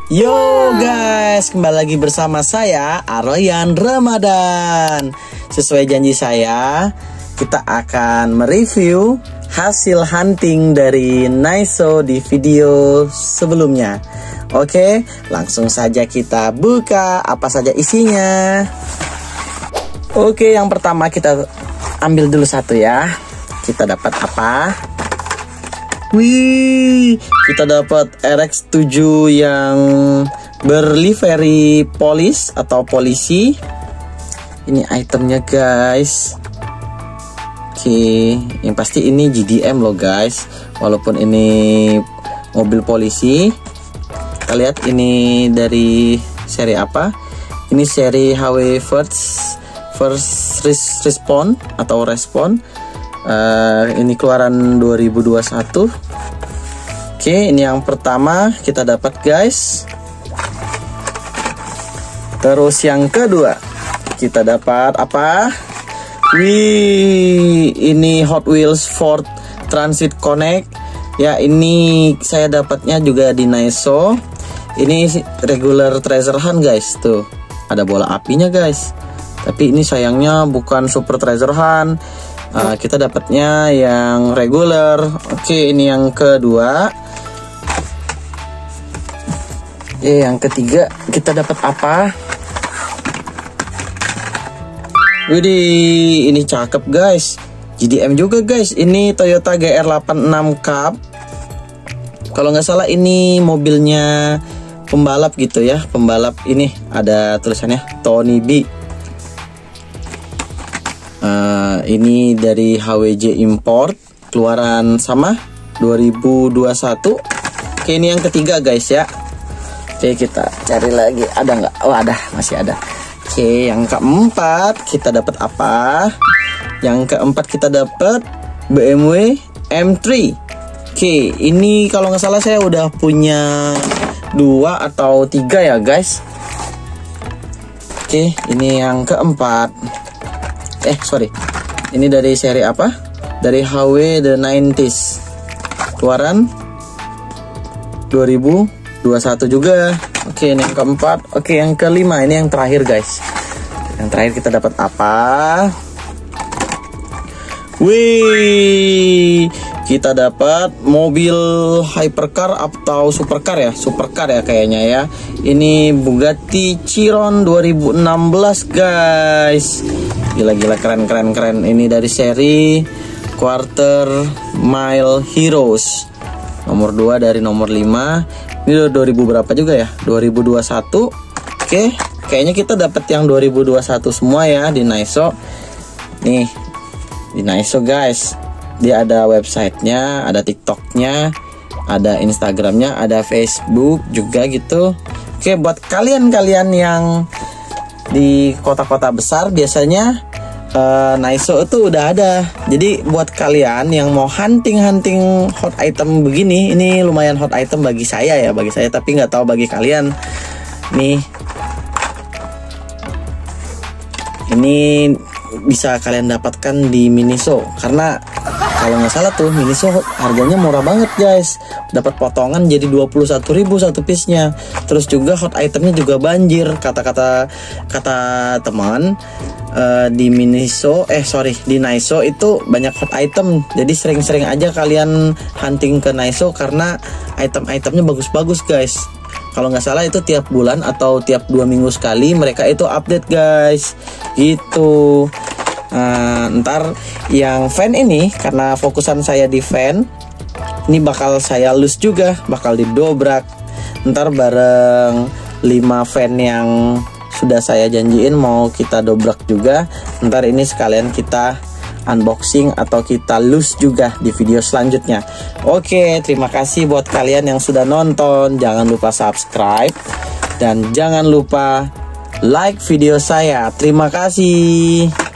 Yo guys, kembali lagi bersama saya Aroyan Ramadan. Sesuai janji saya, kita akan mereview hasil hunting dari Naiso di video sebelumnya. Oke, langsung saja kita buka apa saja isinya. Oke, yang pertama kita ambil dulu satu ya. Kita dapat apa? Wih, kita dapat RX7 yang berlivery polis atau polisi. Ini itemnya guys. Oke, yang pasti ini GDM loh guys. Walaupun ini mobil polisi. Kita lihat ini dari seri apa? Ini seri HW First Respawn atau Respawn. Ini keluaran 2021. Oke, ini yang pertama kita dapat guys. Terus yang kedua kita dapat apa? Wih, ini Hot Wheels Ford Transit Connect. Ya, ini saya dapatnya juga di Naiso. Ini regular treasure hunt guys. Tuh, ada bola apinya guys. Tapi ini sayangnya bukan super treasure hunt. Kita dapatnya yang regular. Oke, ini yang kedua. Yang ketiga kita dapat apa? Widih, ini cakep guys. GDM juga guys. Ini Toyota GR86 Cup. Kalau nggak salah ini mobilnya pembalap gitu ya. Pembalap ini ada tulisannya Tony B. Ini dari HWJ Import, keluaran sama 2021. Oke, ini yang ketiga guys ya. Oke, kita cari lagi, ada nggak? Oh, ada, masih ada. Oke, yang keempat kita dapat apa? Yang keempat kita dapat BMW M3. Oke, ini kalau nggak salah saya udah punya 2 atau 3 ya guys. Oke, ini yang keempat. Ini dari seri apa? Dari HW The 90s. Keluaran 2021 juga. Oke, ini yang keempat. Oke, yang kelima, ini yang terakhir guys. Yang terakhir kita dapat apa? Wih, kita dapat mobil hypercar atau supercar ya? Supercar ya kayaknya ya. Ini Bugatti Chiron 2016 guys. Gila keren. Ini dari seri Quarter Mile Heroes. Nomor 2 dari nomor 5. Ini 2000 berapa juga ya? 2021. Oke, kayaknya kita dapat yang 2021 semua ya di Naiso. Nih, di Naiso guys. Dia ada websitenya, ada TikToknya, ada Instagramnya, ada Facebook juga gitu. Oke, buat kalian yang di kota-kota besar biasanya Naiso itu udah ada. Jadi buat kalian yang mau hunting hot item begini, ini lumayan hot item bagi saya ya, tapi nggak tahu bagi kalian. Nih, ini bisa kalian dapatkan di Miniso, karena kalau nggak salah tuh Miniso harganya murah banget guys. Dapat potongan jadi 21.000 satu piece-nya. Terus juga hot itemnya juga banjir. Kata teman di di Naiso itu banyak hot item. Jadi sering-sering aja kalian hunting ke Naiso karena item-itemnya bagus-bagus guys. Kalau nggak salah itu tiap bulan atau tiap 2 minggu sekali mereka itu update guys. Gitu. Ntar yang fan ini, karena fokusan saya di fan, ini bakal saya loose juga, bakal didobrak. Ntar bareng 5 fan yang sudah saya janjiin mau kita dobrak juga. Ntar ini sekalian kita unboxing atau kita loose juga di video selanjutnya. Oke, terima kasih buat kalian yang sudah nonton. Jangan lupa subscribe dan jangan lupa like video saya. Terima kasih.